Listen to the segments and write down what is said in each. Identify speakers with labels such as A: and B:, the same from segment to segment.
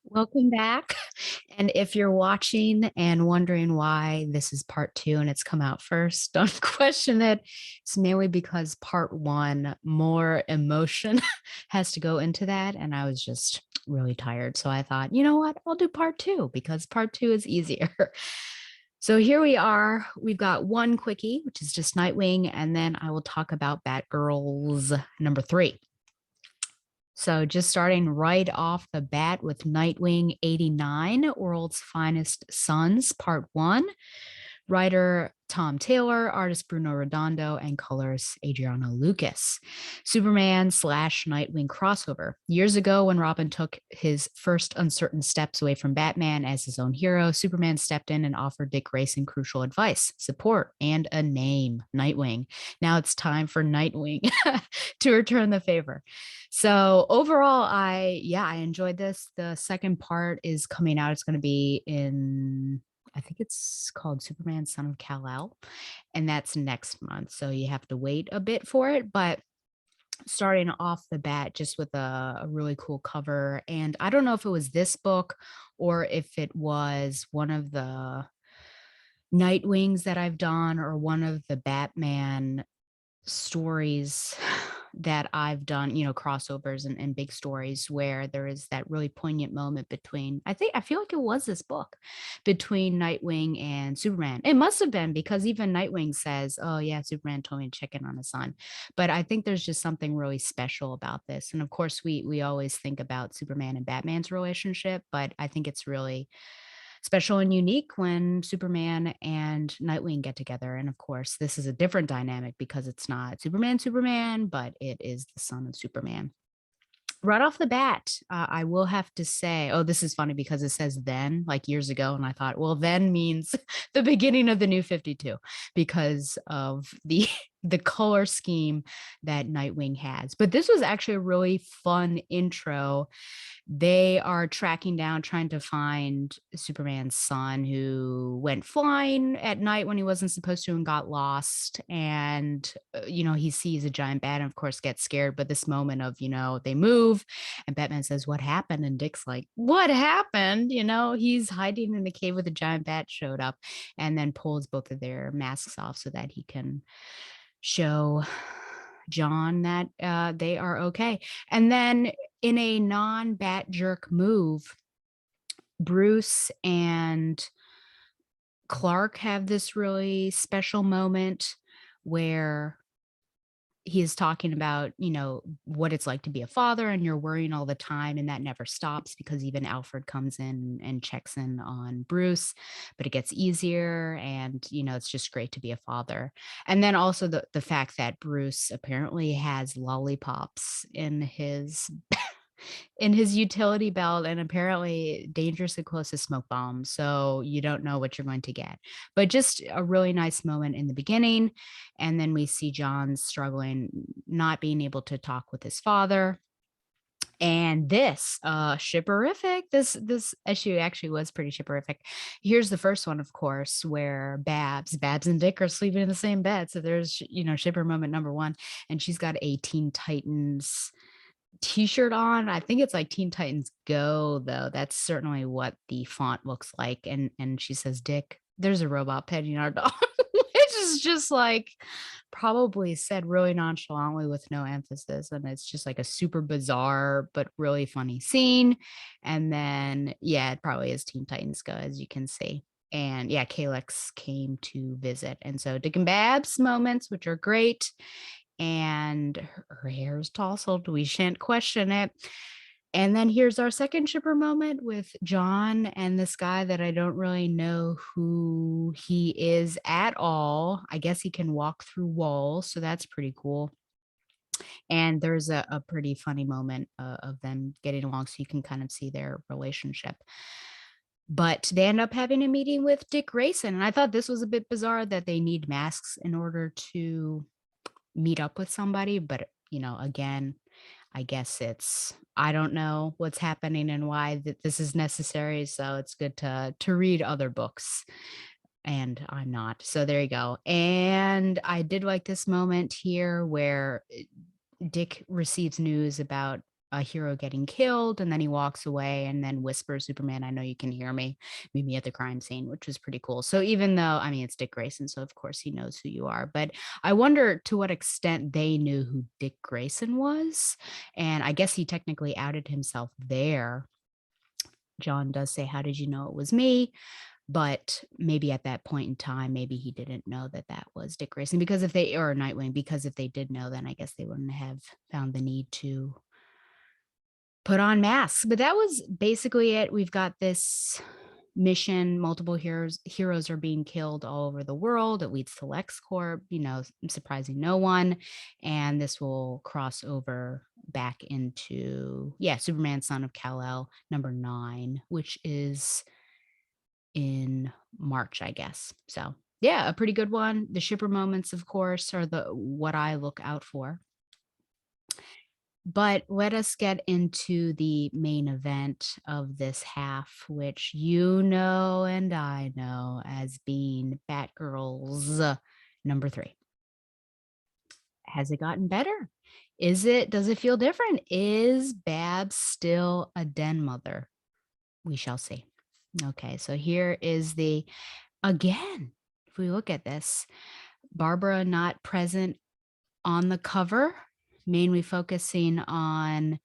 A: Welcome back. And if you're watching and wondering why this is part two and it's come out first, don't question it. It's mainly because part one, more emotion has to go into that. And I was just really tired. So I thought, you know what? I'll do part two because part two is easier. So here we are. We've got one quickie, which is just Nightwing, and then I will talk about Batgirls number three. So just starting right off the bat with Nightwing 89, World's Finest Sons, Part 1. Writer Tom Taylor, artist Bruno Redondo, and colorist Adriano Lucas. Superman slash Nightwing crossover. Years ago, when Robin took his first uncertain steps away from Batman as his own hero, Superman stepped in and offered Dick Grayson crucial advice, support, and a name, Nightwing. Now it's time for Nightwing to return the favor. So overall, I enjoyed this. The second part is coming out. It's going to be in, I think it's called Superman Son of Kal-El, and that's next month. So you have to wait a bit for it, but starting off the bat just with a really cool cover. And I don't know if it was this book or if it was one of the Nightwings that I've done or one of the Batman stories that I've done, crossovers and big stories where there is that really poignant moment between, I feel like it was this book between Nightwing and Superman. It must have been because even Nightwing says, "Oh yeah, Superman told me to check in on his son." But I think there's just something really special about this. And of course, we always think about Superman and Batman's relationship, but I think it's really special and unique when Superman and Nightwing get together. And of course, this is a different dynamic because it's not Superman, but it is the son of Superman. Right off the bat, I will have to say, oh, this is funny because it says then, like years ago. And I thought, well, then means the beginning of the new 52 because of the the color scheme that Nightwing has. But this was actually a really fun intro. They are tracking down, trying to find Superman's son who went flying at night when he wasn't supposed to and got lost. And, he sees a giant bat and, of course, gets scared. But this moment of, they move and Batman says, "What happened?" And Dick's like, "What happened?" He's hiding in the cave with a giant bat showed up and then pulls both of their masks off so that he can show John that they are okay. And then in a non-bat jerk move, Bruce and Clark have this really special moment where he is talking about, what it's like to be a father and you're worrying all the time and that never stops because even Alfred comes in and checks in on Bruce, but it gets easier and, it's just great to be a father. And then also the fact that Bruce apparently has lollipops in his utility belt and apparently dangerously close to smoke bombs. So you don't know what you're going to get. But just a really nice moment in the beginning. And then we see John struggling, not being able to talk with his father. And this shipperific, this issue actually was pretty shipperific. Here's the first one, of course, where Babs and Dick are sleeping in the same bed. So there's, shipper moment number one. And she's got a Teen Titans t-shirt on. I think it's like Teen Titans Go, though. That's certainly what the font looks like. And she says, "Dick, there's a robot petting our dog," which is just like probably said really nonchalantly with no emphasis. And it's just like a super bizarre but really funny scene. And then yeah, it probably is Teen Titans Go, as you can see. And yeah, Kalex came to visit. And so Dick and Babs moments, which are great, and her hair is tousled. We shan't question it. And then here's our second shipper moment with John and this guy that I don't really know who he is at all. I guess he can walk through walls, so that's pretty cool. And there's a pretty funny moment of them getting along, so you can kind of see their relationship. But they end up having a meeting with Dick Grayson, and I thought this was a bit bizarre that they need masks in order to meet up with somebody, but again, I guess I don't know what's happening and why that this is necessary, so it's good to read other books, and I'm not. So there you go. And I did like this moment here where Dick receives news about a hero getting killed, and then he walks away and then whispers, "Superman, I know you can hear me. Meet me at the crime scene," which was pretty cool. So even though, I mean, it's Dick Grayson, so of course he knows who you are, but I wonder to what extent they knew who Dick Grayson was. And I guess he technically outed himself there. John does say, "How did you know it was me?" But maybe at that point in time, maybe he didn't know that that was Dick Grayson, because if they, or Nightwing, because if they did know, then I guess they wouldn't have found the need to put on masks. But that was basically it. We've got this mission, multiple heroes are being killed all over the world. It leads to LexCorp, surprising no one. And this will cross over back into, yeah, Superman Son of Kal-El #9, which is in March, I guess. So yeah, a pretty good one. The shipper moments, of course, are the what I look out for. But let us get into the main event of this half, which you know and I know as being Batgirls #3. Has it gotten better? Does it feel different? Is Babs still a den mother? We shall see. Okay, so here is again, if we look at this, Barbara not present on the cover, mainly focusing on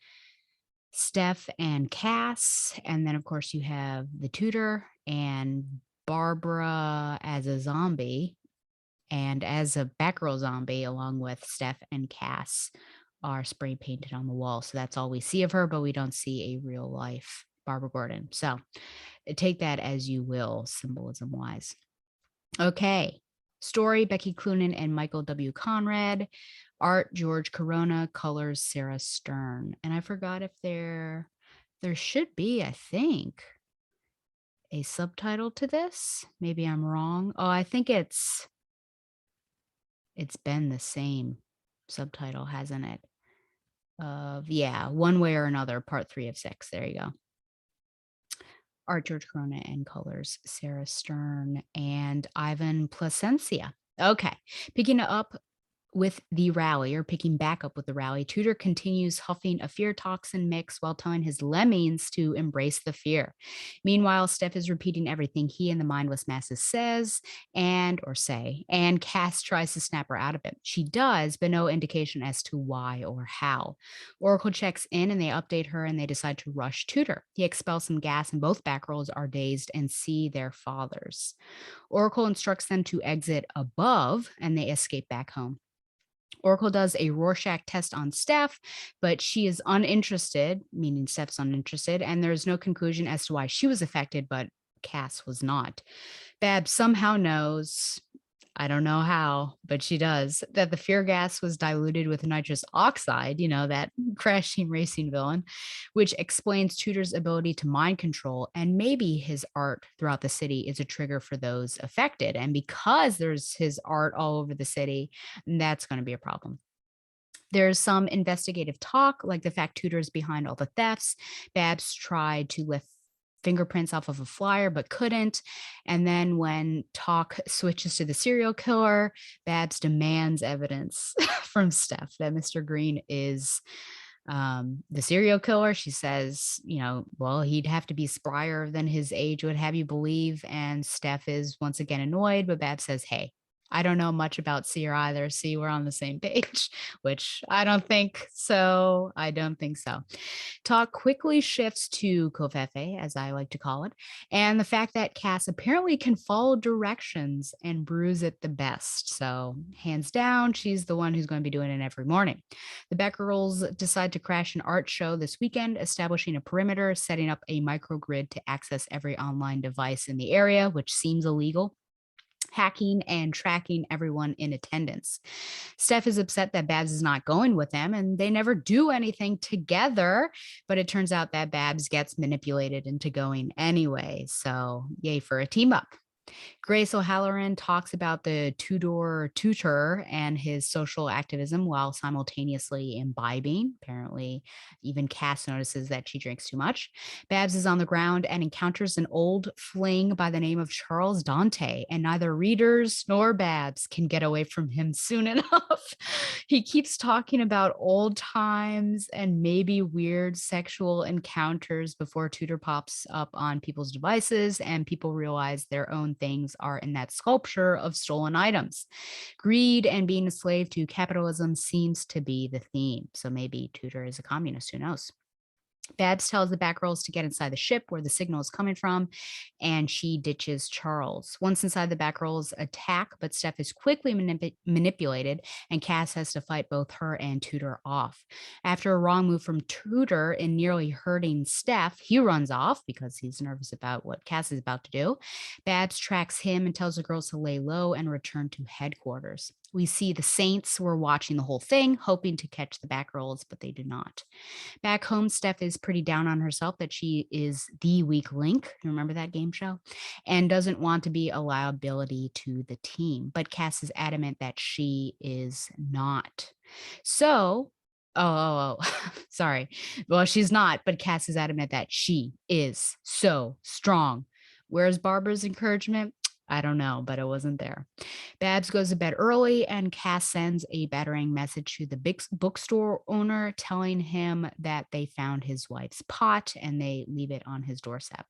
A: Steph and Cass. And then, of course, you have the tutor and Barbara as a zombie and as a Batgirl zombie, along with Steph and Cass, are spray painted on the wall. So that's all we see of her, but we don't see a real life Barbara Gordon. So take that as you will, symbolism wise. Okay. Story, Becky Cloonan and Michael W. Conrad. Art, George Corona. Colors, Sarah Stern. And I forgot if there should be, I think, a subtitle to this. Maybe I'm wrong. Oh, I think it's been the same subtitle, hasn't it? Yeah, One Way or Another, part 3 of 6. There you go. Art, George Corona, and colors, Sarah Stern and Ivan Placencia. Okay, picking up with the rally, or picking back up with the rally, Tudor continues huffing a fear toxin mix while telling his lemmings to embrace the fear. Meanwhile, Steph is repeating everything he and the mindless masses says and Cass tries to snap her out of it. She does, but no indication as to why or how. Oracle checks in and they update her and they decide to rush Tudor. He expels some gas and both Batgirls are dazed and see their fathers. Oracle instructs them to exit above and they escape back home. Oracle does a Rorschach test on Steph, but she is uninterested, meaning Steph's uninterested, and there's no conclusion as to why she was affected, but Cass was not. Babs somehow knows, I don't know how, but she does, that the fear gas was diluted with nitrous oxide, that crash team racing villain, which explains Tudor's ability to mind control. And maybe his art throughout the city is a trigger for those affected. And because there's his art all over the city, that's going to be a problem. There's some investigative talk, like the fact Tudor's behind all the thefts. Babs tried to lift fingerprints off of a flyer, but couldn't. And then when talk switches to the serial killer, Babs demands evidence from Steph that Mr. Green is the serial killer. She says, well, he'd have to be sprier than his age would have you believe. And Steph is once again annoyed, but Babs says, hey, I don't know much about Seer either. See, we're on the same page, which I don't think so. Talk quickly shifts to Covfefe, as I like to call it, and the fact that Cass apparently can follow directions and brews it the best. So hands down, she's the one who's going to be doing it every morning. The Batgirls decide to crash an art show this weekend, establishing a perimeter, setting up a microgrid to access every online device in the area, which seems illegal, hacking and tracking everyone in attendance. Steph is upset that Babs is not going with them and they never do anything together, but it turns out that Babs gets manipulated into going anyway. So yay for a team up. Grace O'Halloran talks about the Tudor tutor and his social activism while simultaneously imbibing. Apparently, even Cass notices that she drinks too much. Babs is on the ground and encounters an old fling by the name of Charles Dante, and neither readers nor Babs can get away from him soon enough. He keeps talking about old times and maybe weird sexual encounters before Tudor pops up on people's devices and people realize their own things are in that sculpture of stolen items. Greed and being a slave to capitalism seems to be the theme. So maybe Tudor is a communist, who knows? Babs tells the Batgirls to get inside the ship where the signal is coming from, and she ditches Charles. Once inside, the Batgirls attack, but Steph is quickly manipulated, and Cass has to fight both her and Tudor off. After a wrong move from Tudor in nearly hurting Steph, he runs off because he's nervous about what Cass is about to do. Babs tracks him and tells the girls to lay low and return to headquarters. We see the Saints were watching the whole thing, hoping to catch the Batgirls, but they do not. Back home, Steph is pretty down on herself that she is the weak link. Remember that game show? And doesn't want to be a liability to the team. But Cass is adamant that she is not. So, sorry. Well, she's not, but Cass is adamant that she is so strong. Where's Barbara's encouragement? I don't know, but it wasn't there. Babs goes to bed early, and Cass sends a battering message to the big bookstore owner telling him that they found his wife's pot and they leave it on his doorstep.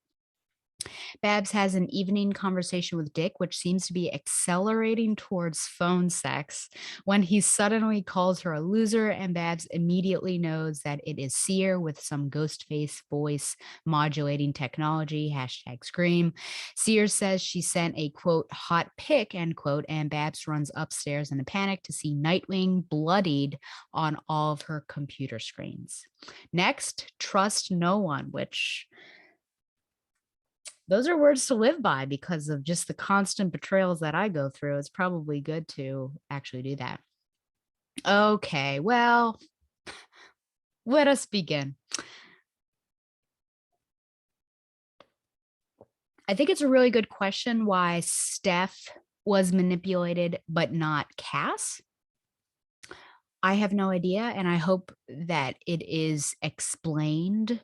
A: Babs has an evening conversation with Dick, which seems to be accelerating towards phone sex when he suddenly calls her a loser, and Babs immediately knows that it is Seer with some ghost face voice modulating technology, hashtag scream. Seer says she sent a quote, hot pic, end quote, and Babs runs upstairs in a panic to see Nightwing bloodied on all of her computer screens. Next, trust no one, which those are words to live by because of just the constant betrayals that I go through. It's probably good to actually do that. Okay, well, let us begin. I think it's a really good question why Steph was manipulated, but not Cass. I have no idea, and I hope that it is explained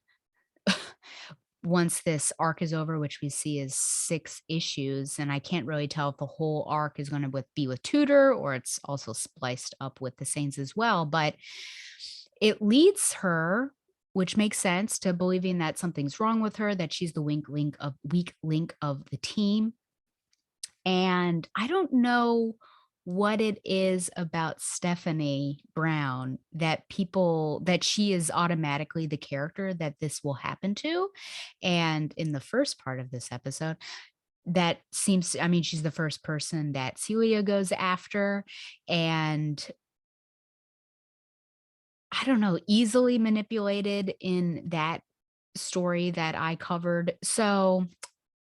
A: once this arc is over, which we see is 6 issues, and I can't really tell if the whole arc is gonna be with Tudor or it's also spliced up with the Saints as well, but it leads her, which makes sense, to believing that something's wrong with her, that she's the weak link of the team, and I don't know what it is about Stephanie Brown that she is automatically the character that this will happen to. And in the first part of this episode, that seems I mean, she's the first person that Celia goes after, and I don't know, easily manipulated in that story that I covered. So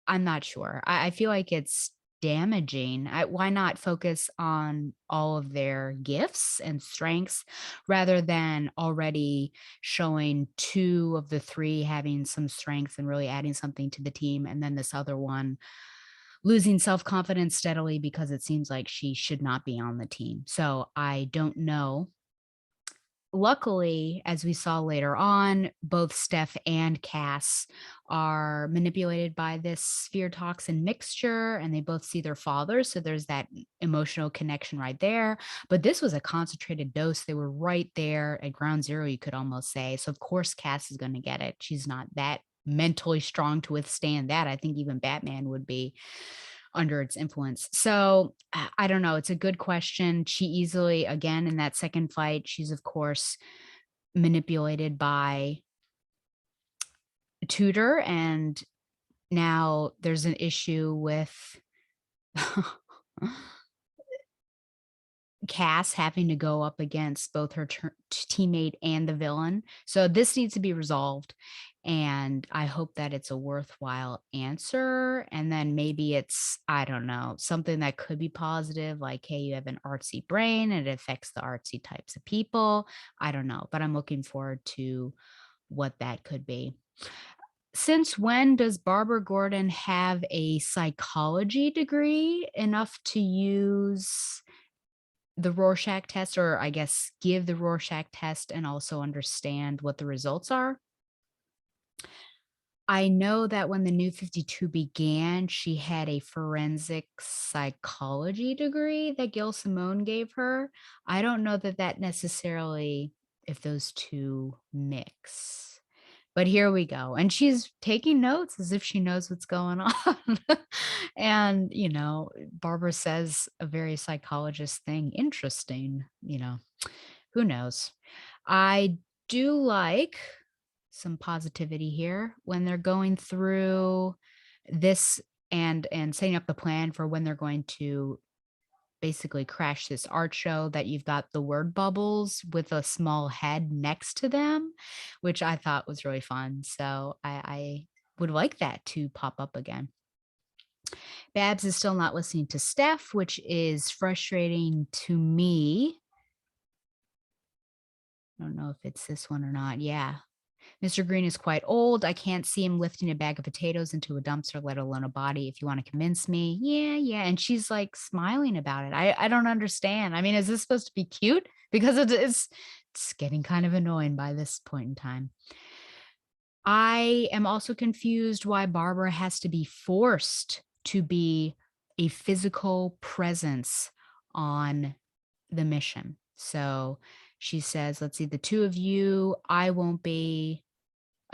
A: I'm not sure. I feel like it's damaging. Why not focus on all of their gifts and strengths rather than already showing 2 of the 3 having some strengths and really adding something to the team, and then this other one losing self-confidence steadily because it seems like she should not be on the team. So I don't know. Luckily, as we saw later on, both Steph and Cass are manipulated by this sphere toxin mixture, and they both see their father. So there's that emotional connection right there. But this was a concentrated dose. They were right there at ground zero, you could almost say. So, of course, Cass is going to get it. She's not that mentally strong to withstand that. I think even Batman would be under its influence. So I don't know. It's a good question. She easily, again, in that second fight, she's of course manipulated by Tudor, and now there's an issue with Cass having to go up against both her teammate and the villain. So this needs to be resolved. And I hope that it's a worthwhile answer. And then maybe it's, I don't know, something that could be positive, like, hey, you have an artsy brain and it affects the artsy types of people. I don't know, but I'm looking forward to what that could be. Since when does Barbara Gordon have a psychology degree enough to use the Rorschach test, or I guess give the Rorschach test and also understand what the results are? I know that when the New 52 began, she had a forensic psychology degree that Gail Simone gave her. I don't know that that necessarily if those 2 mix. But here we go, and she's taking notes as if she knows what's going on. And, Barbara says a very psychologist thing, interesting, who knows? I do like some positivity here when they're going through this and setting up the plan for when they're going to basically crash this art show, that you've got the word bubbles with a small head next to them, which I thought was really fun. So I would like that to pop up again. Babs is still not listening to Steph, which is frustrating to me. I don't know if it's this one or not. Yeah. Mr. Green is quite old. I can't see him lifting a bag of potatoes into a dumpster, let alone a body. If you want to convince me, yeah, yeah. And she's like smiling about it. I don't understand. I mean, is this supposed to be cute? Because it's getting kind of annoying by this point in time. I am also confused why Barbara has to be forced to be a physical presence on the mission. So she says, let's see, the 2 of you, I won't be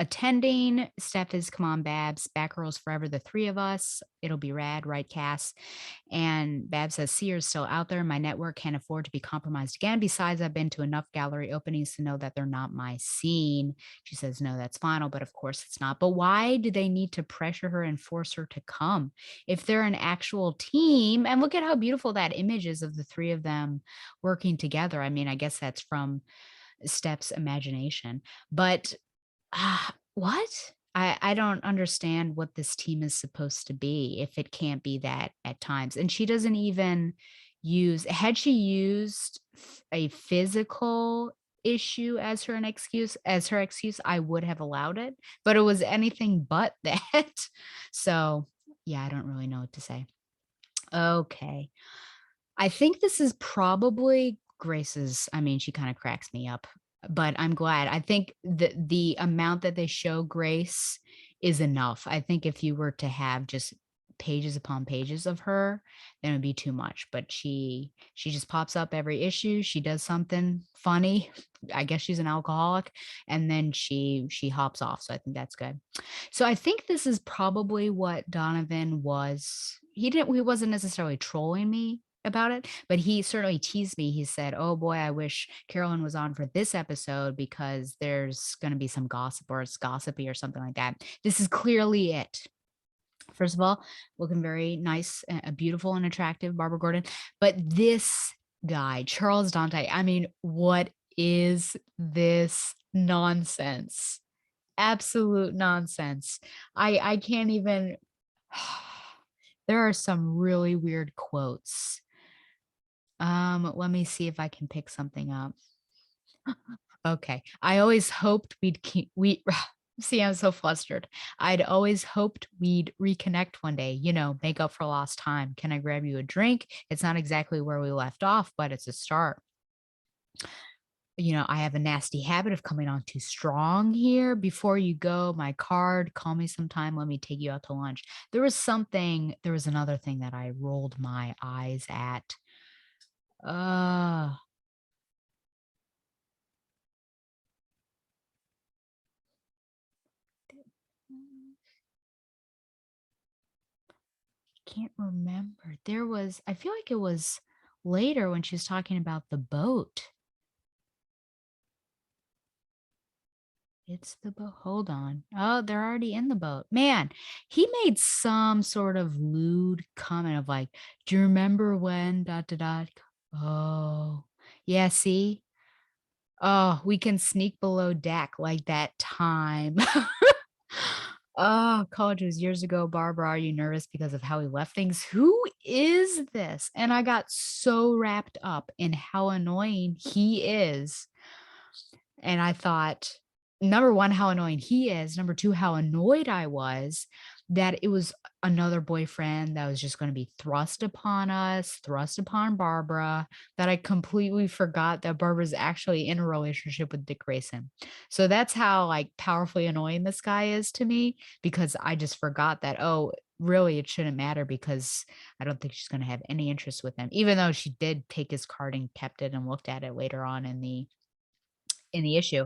A: attending. Steph is, come on, Babs. Batgirls forever, the 3 of us. It'll be rad, right, Cass? And Babs says, Sear's still out there. My network can't afford to be compromised again. Besides, I've been to enough gallery openings to know that they're not my scene. She says, no, that's final, but of course it's not. But why do they need to pressure her and force her to come? If they're an actual team, and look at how beautiful that image is of the 3 of them working together. I mean, I guess that's from Steph's imagination. But what? I don't understand what this team is supposed to be if it can't be that at times. And she doesn't even had she used a physical issue as her excuse, I would have allowed it, but it was anything but that. So, yeah, I don't really know what to say. Okay. I think this is probably Grace's. I mean, she kind of cracks me up, but I'm glad. I think the amount that they show Grace is enough. I think if you were to have just pages upon pages of her, then it would be too much. But she just pops up every issue. She does something funny. I guess she's an alcoholic, and then she hops off. So I think that's good. So I think this is probably what Donovan was. He wasn't necessarily trolling me about it, but he certainly teased me. He said, "Oh boy, I wish Carolyn was on for this episode because there's going to be some gossip, or it's gossipy or something like that." This is clearly it. First of all, looking very nice, beautiful and attractive, Barbara Gordon. But this guy, Charles Dante, I mean, what is this nonsense? Absolute nonsense. I can't even. There are some really weird quotes. Let me see if I can pick something up. Okay. I always hoped we see, I'm so flustered. I'd always hoped we'd reconnect one day, make up for lost time. Can I grab you a drink? It's not exactly where we left off, but it's a start. I have a nasty habit of coming on too strong here. Before you go, my card, call me sometime. Let me take you out to lunch. There was another thing that I rolled my eyes at. Uh, can't remember. I feel like it was later when she was talking about the boat. It's the boat. Hold on. Oh, they're already in the boat. Man, he made some sort of lewd comment of like, do you remember when dot dot dot? Oh, yeah, see? Oh, we can sneak below deck like that time. Oh, college was years ago. Barbara, are you nervous because of how he left things? Who is this? And I got so wrapped up in how annoying he is. And I thought, number one, how annoying he is. Number two, how annoyed I was that it was another boyfriend that was just going to be thrust upon us, thrust upon Barbara, that I completely forgot that Barbara's actually in a relationship with Dick Grayson. So that's how like powerfully annoying this guy is to me because I just forgot that, oh, really, it shouldn't matter because I don't think she's going to have any interest with him, even though she did take his card and kept it and looked at it later on in the issue.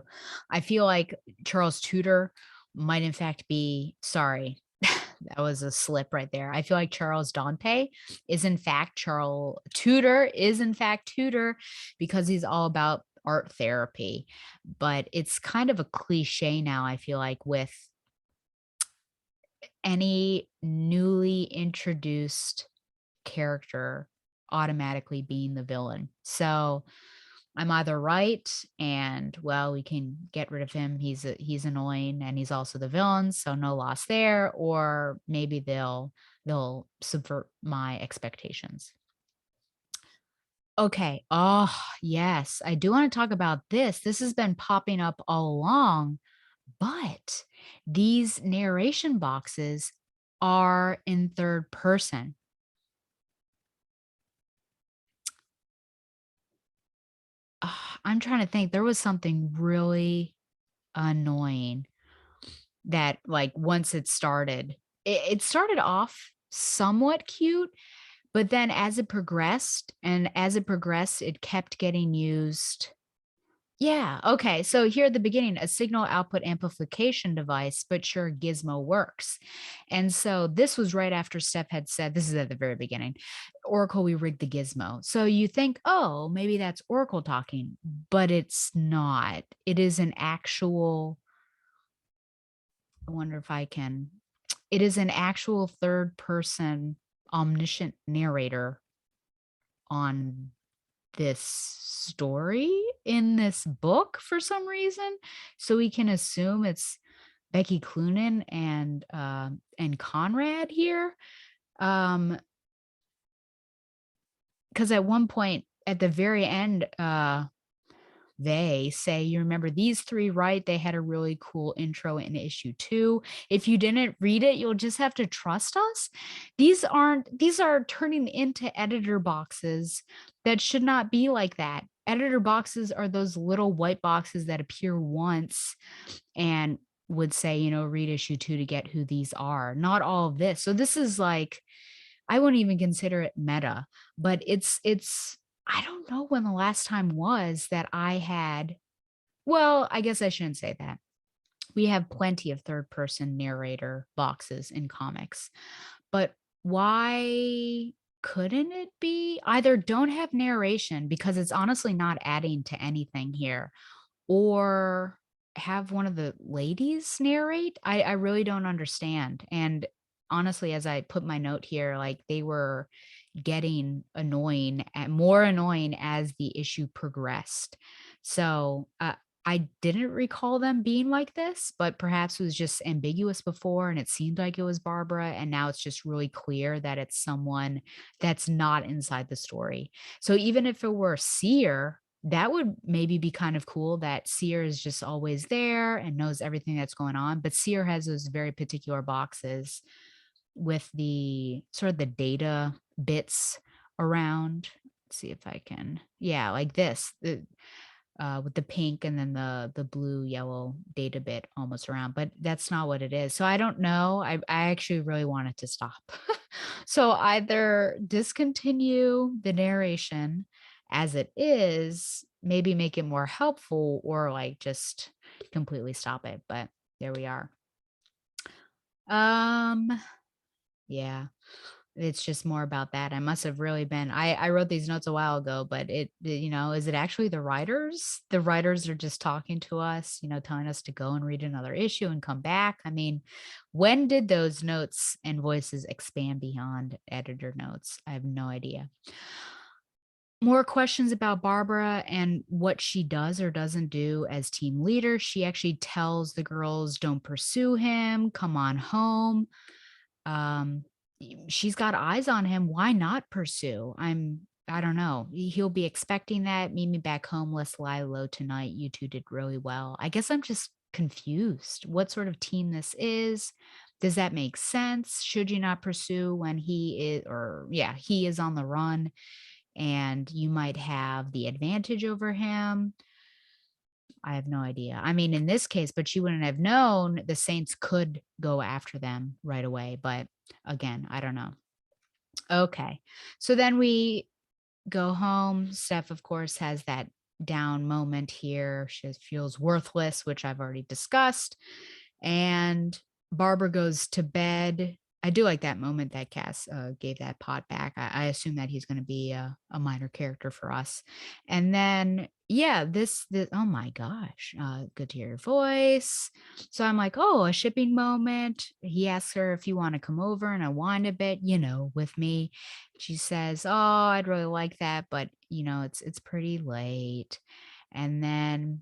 A: I feel like Charles Tudor might in fact be sorry. That was a slip right there. I feel like Charles Dante is in fact Charles Tudor is in fact Tudor because he's all about art therapy. But it's kind of a cliche now, I feel like, with any newly introduced character automatically being the villain. So I'm either right and, well, we can get rid of him. He's annoying and he's also the villain, so no loss there, or maybe they'll subvert my expectations. Okay. Oh, yes. I do want to talk about this. This has been popping up all along, but these narration boxes are in third person. I'm trying to think. There was something really annoying that, like, once it started, it started off somewhat cute, but then as it progressed, it kept getting used. Yeah, okay, so here at the beginning, a signal output amplification device, but sure, Gizmo works. And so this was right after Steph had said, this is at the very beginning, Oracle, we rigged the Gizmo. So you think, oh, maybe that's Oracle talking, but it's not. It is an actual, I wonder if I can, it is an actual third person omniscient narrator on this story in this book for some reason. So we can assume it's Becky Cloonan and Conrad here. Because at one point at the very end, they say, you remember these three, right? They had a really cool intro in issue 2. If you didn't read it, you'll just have to trust us. These are turning into editor boxes that should not be like that. Editor boxes are those little white boxes that appear once and would say, read issue 2 to get who these are. Not all of this. So this is like, I wouldn't even consider it meta, but it's I don't know when the last time was that I had, well, I guess I shouldn't say that. We have plenty of third person narrator boxes in comics, but why couldn't it be either don't have narration because it's honestly not adding to anything here, or have one of the ladies narrate? I really don't understand. And honestly, as I put my note here, like they were getting annoying and more annoying as the issue progressed. So I didn't recall them being like this, but perhaps it was just ambiguous before and it seemed like it was Barbara. And now it's just really clear that it's someone that's not inside the story. So even if it were Seer, that would maybe be kind of cool that Seer is just always there and knows everything that's going on. But Seer has those very particular boxes with the sort of the data bits around. Let's see if I can, yeah, like this, with the pink and then the blue yellow data bit almost around, but that's not what it is. So I don't know. I actually really want it to stop. So either discontinue the narration as it is, maybe make it more helpful, or like just completely stop it. But there we are. Um yeah, it's just more about that. I must have really been, I wrote these notes a while ago, but is it actually the writers? The writers are just talking to us, telling us to go and read another issue and come back. I mean, when did those notes and voices expand beyond editor notes? I have no idea. More questions about Barbara and what she does or doesn't do as team leader. She actually tells the girls, don't pursue him, come on home. um she's got eyes on him. Why not pursue? I don't know. He'll be expecting that. Meet me back home. Let's lie low tonight. You two did really well. I guess I'm just confused what sort of team this is. Does that make sense? Should you not pursue when he is, or yeah, he is on the run and you might have the advantage over him? I have no idea. I mean, in this case, but you wouldn't have known the Saints could go after them right away. But again, I don't know. Okay. So then we go home. Steph, of course, has that down moment here. She feels worthless, which I've already discussed. And Barbara goes to bed. I do like that moment that Cass gave that pot back. I assume that he's going to be a minor character for us. And then, yeah, this oh my gosh, good to hear your voice. So I'm like, oh, a shipping moment. He asks her if you want to come over and unwind a bit, with me. She says, oh, I'd really like that, but it's pretty late. And then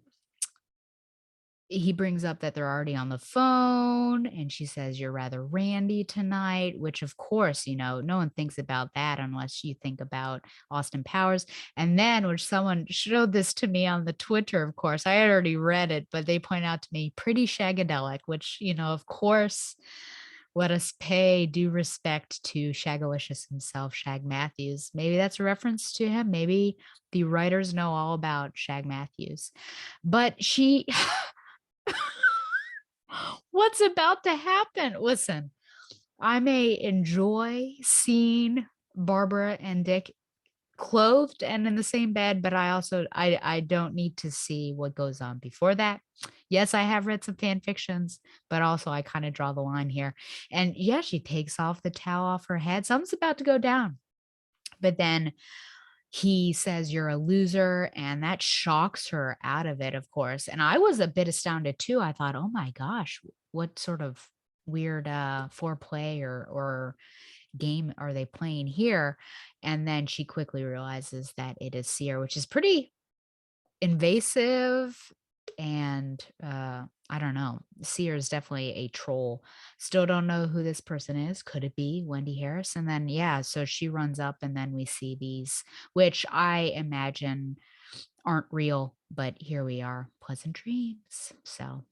A: he brings up that they're already on the phone, and she says, "You're rather randy tonight," which, of course, no one thinks about that unless you think about Austin Powers. And then, which someone showed this to me on the Twitter, of course, I had already read it, but they point out to me, pretty shagadelic, which, of course, let us pay due respect to Shagalicious himself, Shag Matthews. Maybe that's a reference to him. Maybe the writers know all about Shag Matthews. But she what's about to happen? Listen, I may enjoy seeing Barbara and Dick clothed and in the same bed, but I don't need to see what goes on before that. Yes, I have read some fan fictions, but also I kind of draw the line here. And yeah, she takes off the towel off her head. Something's about to go down. But then he says, "You're a loser," and that shocks her out of it, of course, and I was a bit astounded too. I thought, "Oh my gosh, what sort of weird, foreplay or game are they playing here?" And then she quickly realizes that it is Seer, which is pretty invasive, and I don't know. Seer is definitely a troll. Still don't know who this person is. Could it be Wendy Harris? And then yeah, so she runs up, and then we see these, which I imagine aren't real, but here we are. Pleasant dreams. So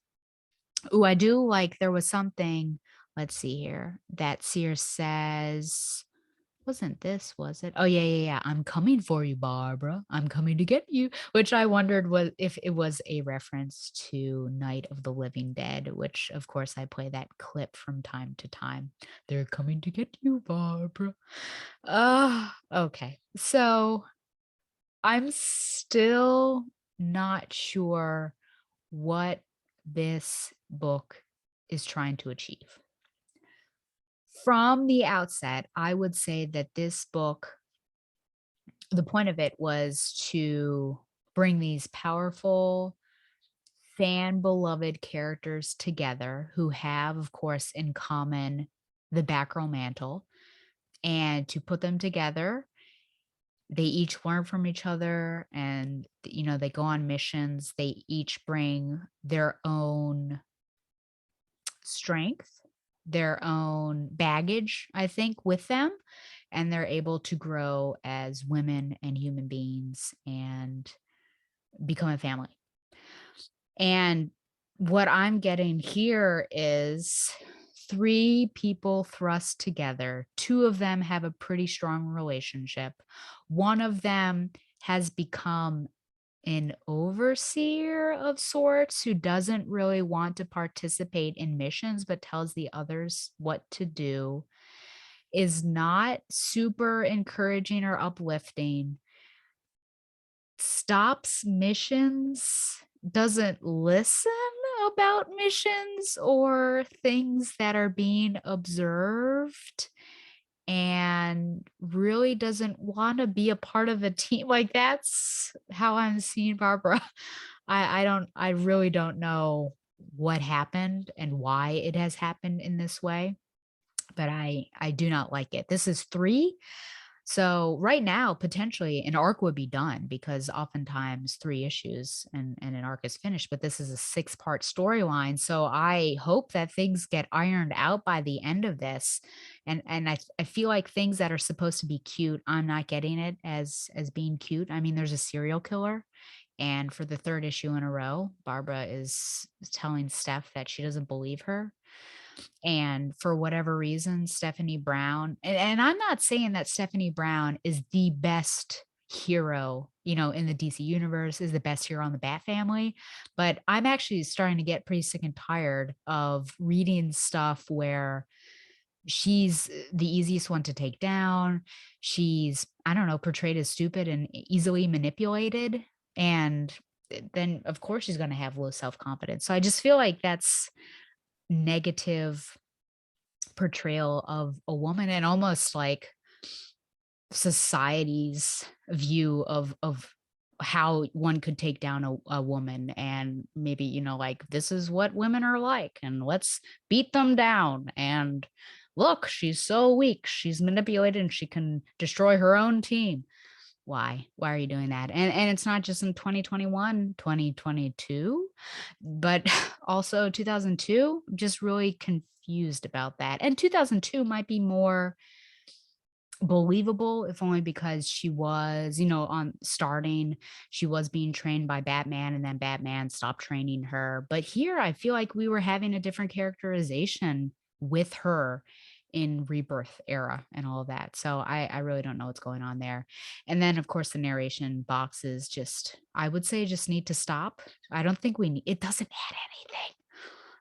A: I do like, there was something, let's see here, that Seer says, wasn't this, was it? Oh, yeah, yeah, yeah. "I'm coming for you, Barbara. I'm coming to get you," which I wondered was if it was a reference to Night of the Living Dead, which of course I play that clip from time to time. "They're coming to get you, Barbara." Okay. So I'm still not sure what this book is trying to achieve. From the outset, I would say that this book, the point of it was to bring these powerful, fan beloved characters together who have, of course, in common the Batgirl mantle, and to put them together. They each learn from each other, and they go on missions. They each bring their own strength, their own baggage, I think, with them, and they're able to grow as women and human beings and become a family. And what I'm getting here is three people thrust together. Two of them have a pretty strong relationship. One of them has become an overseer of sorts who doesn't really want to participate in missions but tells the others what to do, is not super encouraging or uplifting, stops missions, doesn't listen about missions or things that are being observed, and really doesn't want to be a part of a team. Like, that's how I'm seeing Barbara. I really don't know what happened and why it has happened in this way, but I do not like it. This is 3. So right now, potentially an arc would be done, because oftentimes 3 issues and an arc is finished, but this is a 6-part storyline. So I hope that things get ironed out by the end of this. And I feel like things that are supposed to be cute, I'm not getting it as being cute. I mean, there's a serial killer And for the third issue in a row, Barbara is telling Steph that she doesn't believe her. And for whatever reason, Stephanie Brown, and I'm not saying that Stephanie Brown is the best hero, in the DC universe, is the best hero on the Bat family, but I'm actually starting to get pretty sick and tired of reading stuff where she's the easiest one to take down. She's, I don't know, portrayed as stupid and easily manipulated. And then, of course, she's going to have low self confidence. So I just feel like that's negative portrayal of a woman and almost like society's view of how one could take down a woman, and maybe like, this is what women are like and let's beat them down, and look, she's so weak, she's manipulated, and she can destroy her own team. Why are you doing that? And it's not just in 2021, 2022, but also 2002. Just really confused about that. And 2002 might be more believable, if only because she was, on starting, she was being trained by Batman, and then Batman stopped training her. But here I feel like we were having a different characterization with her in Rebirth era and all of that. So I really don't know what's going on there. And then of course the narration boxes just, I would say, just need to stop. I don't think we need, it doesn't add anything.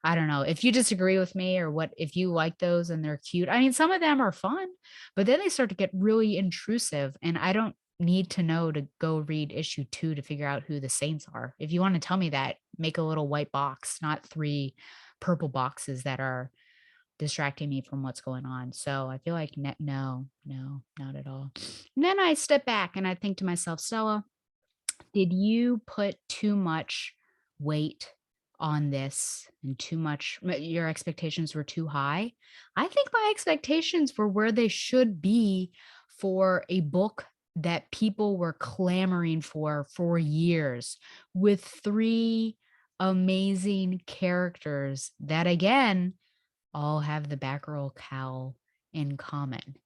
A: I don't know if you disagree with me, or what, if you like those and they're cute. I mean, some of them are fun, but then they start to get really intrusive, and I don't need to know to go read issue 2 to figure out who the Saints are. If you want to tell me that, make a little white box, not 3 purple boxes that are distracting me from what's going on. So I feel like no, not at all. And then I step back and I think to myself, Stella, did you put too much weight on this, and too much, your expectations were too high? I think my expectations were where they should be for a book that people were clamoring for years, with 3 amazing characters that, again, all have the Batgirl cowl in common.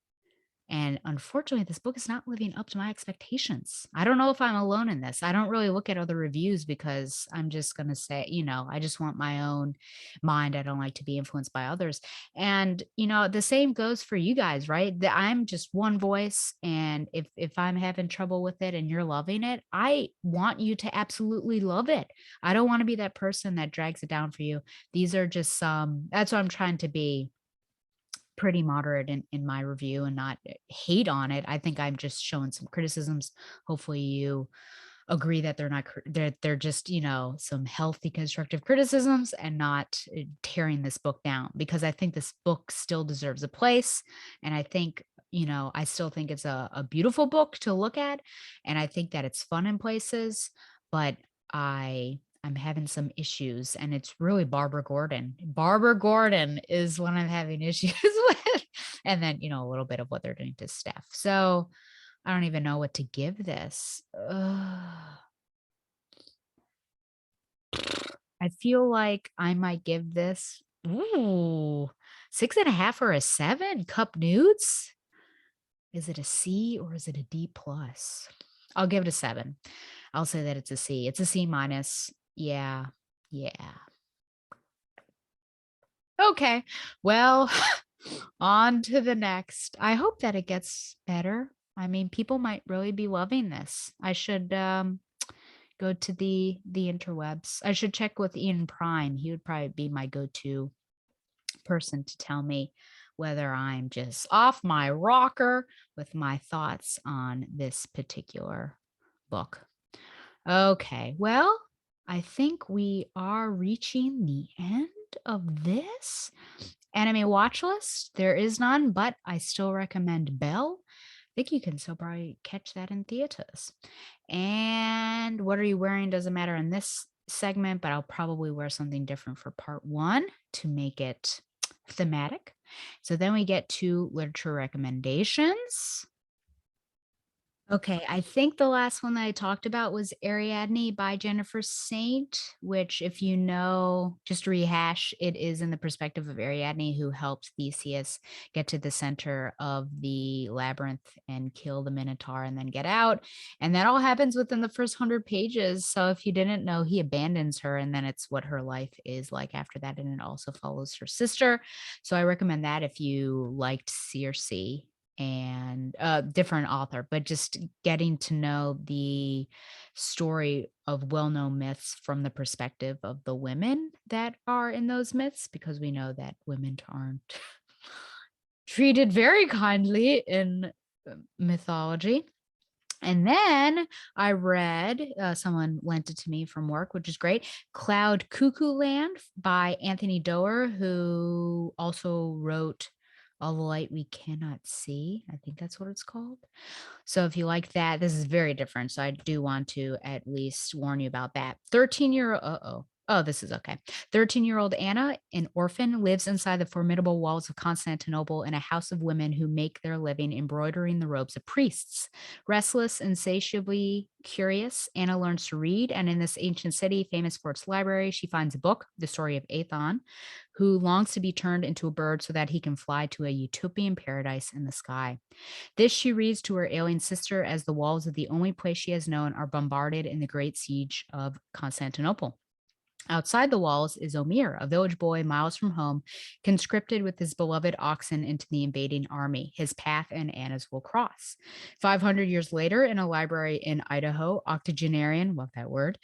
A: And unfortunately, this book is not living up to my expectations. I don't know if I'm alone in this. I don't really look at other reviews because I'm just going to say, I just want my own mind. I don't like to be influenced by others. And, the same goes for you guys, right? That I'm just one voice. And if I'm having trouble with it and you're loving it, I want you to absolutely love it. I don't want to be that person that drags it down for you. These are just that's what I'm trying to be, pretty moderate in my review and not hate on it. I think I'm just showing some criticisms. Hopefully you agree that they're not, they're just, some healthy constructive criticisms, and not tearing this book down, because I think this book still deserves a place. And I think, I still think it's a beautiful book to look at. And I think that it's fun in places, but I'm having some issues, and it's really Barbara Gordon. Barbara Gordon is what I'm having issues with. And then, a little bit of what they're doing to Steph. So I don't even know what to give this. I feel like I might give this, 6.5 or a 7. Cup Nudes. Is it a C or is it a D plus? I'll give it a 7. I'll say that it's a C. It's a C minus. Yeah. Okay. Well, on to the next. I hope that it gets better. I mean, people might really be loving this. I should go to the interwebs. I should check with Ian Prime. He would probably be my go-to person to tell me whether I'm just off my rocker with my thoughts on this particular book. Okay, well, I think we are reaching the end of this anime watch list. There is none, but I still recommend Belle. I think you can still probably catch that in theaters. And what are you wearing doesn't matter in this segment, but I'll probably wear something different for part 1 to make it thematic. So then we get to literature recommendations. Okay, I think the last one that I talked about was Ariadne by Jennifer Saint, which, if you know, just to rehash, it is in the perspective of Ariadne who helped Theseus get to the center of the labyrinth and kill the Minotaur and then get out. And that all happens within the first 100 pages. So if you didn't know, he abandons her, and then it's what her life is like after that. And it also follows her sister. So I recommend that if you liked Circe and different author, but just getting to know the story of well-known myths from the perspective of the women that are in those myths, because we know that women aren't treated very kindly in mythology. And then I read, someone lent it to me from work, which is great, Cloud Cuckoo Land by Anthony Doerr, who also wrote All the Light We Cannot See. I think that's what it's called. So if you like that, this is very different. So I do want to at least warn you about that. 13-year, uh-oh. Oh, this is okay. 13-year-old Anna, an orphan, lives inside the formidable walls of Constantinople in a house of women who make their living embroidering the robes of priests. Restless, insatiably curious, Anna learns to read, and in this ancient city, famous for its library, she finds a book, the story of Aethon, who longs to be turned into a bird so that he can fly to a utopian paradise in the sky. This she reads to her ailing sister as the walls of the only place she has known are bombarded in the great siege of Constantinople. Outside the walls is Omir, a village boy miles from home, conscripted with his beloved oxen into the invading army. His path and Anna's will cross. 500 years later, in a library in Idaho, octogenarian, love that word,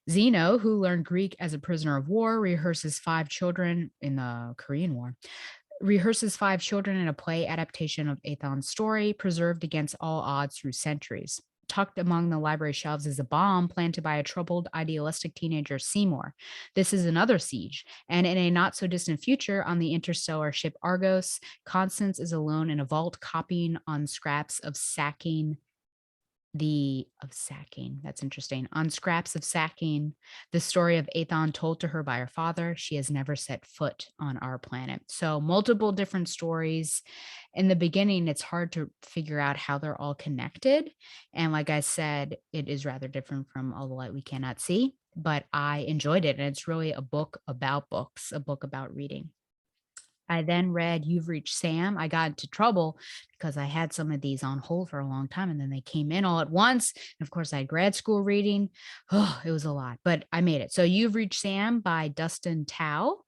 A: Zeno, who learned Greek as a prisoner of war, rehearses five children in the Korean War rehearses five children in a play adaptation of Aethon's story, preserved against all odds through centuries. Tucked among the library shelves is a bomb planted by a troubled, idealistic teenager, Seymour. This is another siege, and in a not so distant future, on the interstellar ship Argos, Constance is alone in a vault copying on scraps of sacking. That's interesting. On scraps of sacking, the story of Aethon told to her by her father. She has never set foot on our planet. So, multiple different stories. In the beginning, it's hard to figure out how they're all connected. And like I said, it is rather different from All the Light We Cannot See, but I enjoyed it. And it's really a book about books, a book about reading. I then read You've Reached Sam. I got into trouble because I had some of these on hold for a long time and then they came in all at once. And of course, I had grad school reading. Oh, it was a lot, but I made it. So You've Reached Sam by Dustin Tao.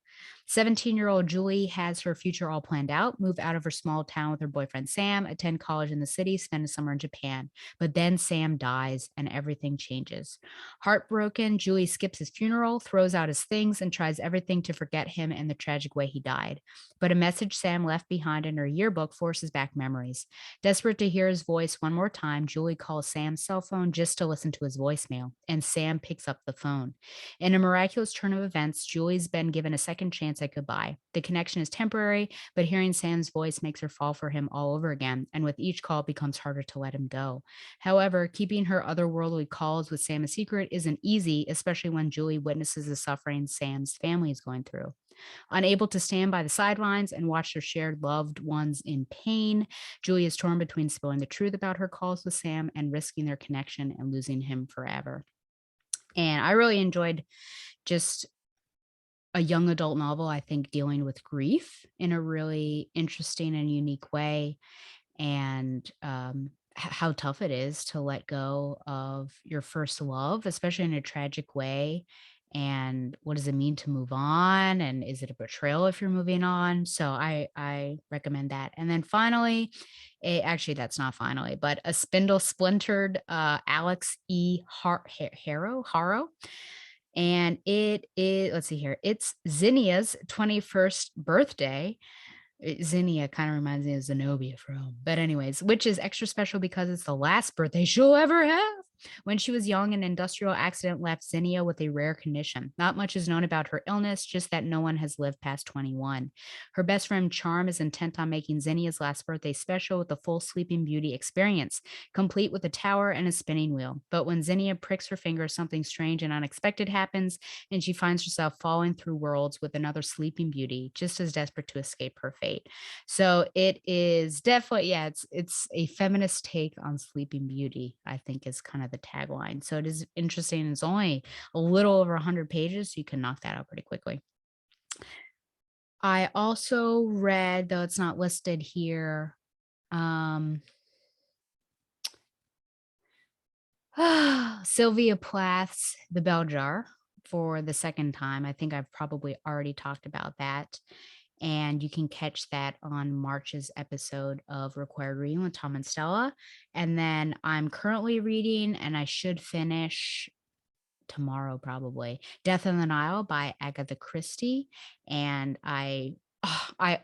A: 17-year-old Julie has her future all planned out, move out of her small town with her boyfriend Sam, attend college in the city, spend a summer in Japan. But then Sam dies and everything changes. Heartbroken, Julie skips his funeral, throws out his things, and tries everything to forget him and the tragic way he died. But a message Sam left behind in her yearbook forces back memories. Desperate to hear his voice one more time, Julie calls Sam's cell phone just to listen to his voicemail, and Sam picks up the phone. In a miraculous turn of events, Julie's been given a second chance at goodbye. The connection is temporary, but hearing Sam's voice makes her fall for him all over again, and with each call, it becomes harder to let him go. However, keeping her otherworldly calls with Sam a secret isn't easy, especially when Julie witnesses the suffering Sam's family is going through. Unable to stand by the sidelines and watch their shared loved ones in pain, Julie is torn between spilling the truth about her calls with Sam and risking their connection and losing him forever. And I really enjoyed just a young adult novel, I think, dealing with grief in a really interesting and unique way, and how tough it is to let go of your first love, especially in a tragic way. And what does it mean to move on? And is it a betrayal if you're moving on? So I recommend that. And then finally, actually that's not finally, but a spindle splintered Alex E. Harrow, and it is, let's see here, it's Zinnia's 21st birthday. Zinnia kind of reminds me of Zenobia from, but anyways, which is extra special because it's the last birthday she'll ever have. When she was young, an industrial accident left Zinnia with a rare condition. Not much is known about her illness, just that no one has lived past 21. Her best friend Charm is intent on making Zinnia's last birthday special with a full Sleeping Beauty experience, complete with a tower and a spinning wheel. But when Zinnia pricks her finger, something strange and unexpected happens, and she finds herself falling through worlds with another Sleeping Beauty, just as desperate to escape her fate. So it is definitely, yeah, it's a feminist take on Sleeping Beauty, I think is kind of the tagline. So it is interesting. It's only a little over 100 pages, so you can knock that out pretty quickly. I also read, though it's not listed here, um, Sylvia Plath's The Bell Jar for the second time. I think I've probably already talked about that. And you can catch that on March's episode of Required Reading with Tom and Stella. And then I'm currently reading, and I should finish tomorrow probably, Death in the Nile by Agatha Christie. And I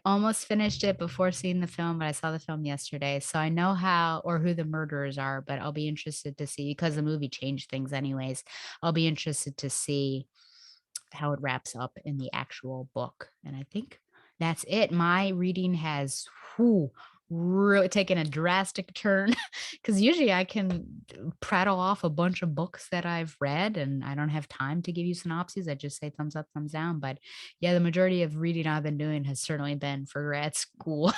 A: almost finished it before seeing the film, but I saw the film yesterday. So I know how or who the murderers are, but I'll be interested to see because the movie changed things anyways. I'll be interested to see how it wraps up in the actual book. And I think that's it. My reading has really taken a drastic turn because usually I can prattle off a bunch of books that I've read and I don't have time to give you synopses. I just say thumbs up, thumbs down. But yeah, the majority of reading I've been doing has certainly been for grad school.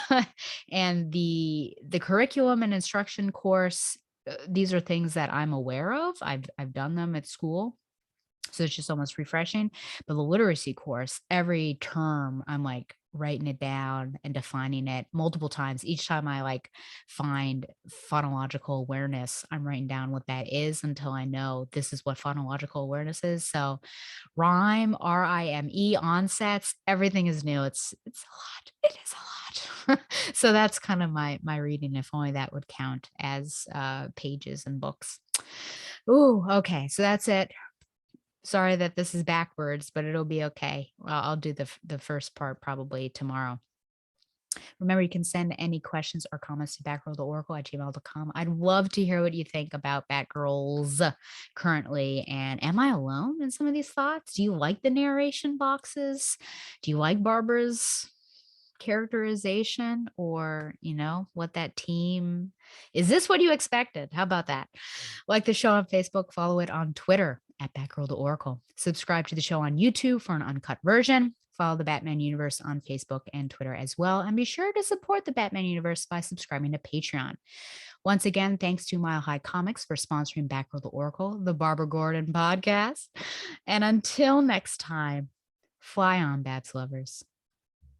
A: And the curriculum and instruction course, these are things that I'm aware of. I've done them at school, so it's just almost refreshing. But the literacy course, every term, I'm like writing it down and defining it multiple times. Each time I like find phonological awareness, I'm writing down what that is until I know this is what phonological awareness is. So rhyme, RIME, onsets, everything is new. It's a lot. It is a lot. So that's kind of my reading, if only that would count as pages and books. Ooh, okay. So that's it. Sorry that this is backwards, but it'll be okay. Well, I'll do the first part probably tomorrow. Remember, you can send any questions or comments to batgirl@gmail.com. I'd love to hear what you think about Batgirls currently. And am I alone in some of these thoughts? Do you like the narration boxes? Do you like Barbara's characterization, or what that team is? This what you expected? How about that? Like the show on Facebook, follow it on Twitter at Batgirl the Oracle. Subscribe to the show on YouTube for an uncut version. Follow the Batman Universe on Facebook and Twitter as well. And be sure to support the Batman Universe by subscribing to Patreon. Once again, thanks to Mile High Comics for sponsoring Batgirl the Oracle, the Barbara Gordon podcast. And until next time, fly on, Babs lovers.